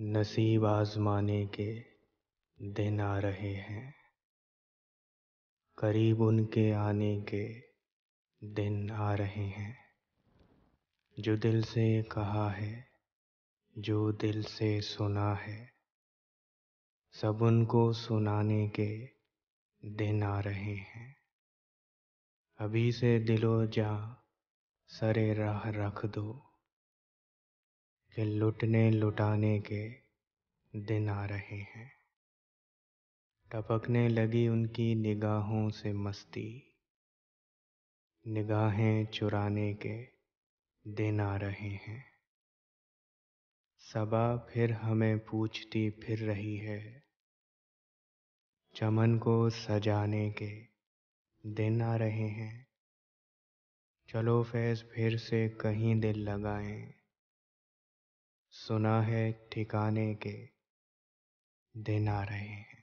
नसीब आजमाने के दिन आ रहे हैं, करीब उनके आने के दिन आ रहे हैं। जो दिल से कहा है, जो दिल से सुना है, सब उनको सुनाने के दिन आ रहे हैं। अभी से दिलो जां सरे राह रख दो कि लुटने लुटाने के दिन आ रहे हैं। टपकने लगी उनकी निगाहों से मस्ती, निगाहें चुराने के दिन आ रहे हैं। सबा फिर हमें पूछती फिर रही है, चमन को सजाने के दिन आ रहे हैं। चलो फैज़ फिर से कहीं दिल लगाएं, सुना है ठिकाने के दिन आ रहे हैं।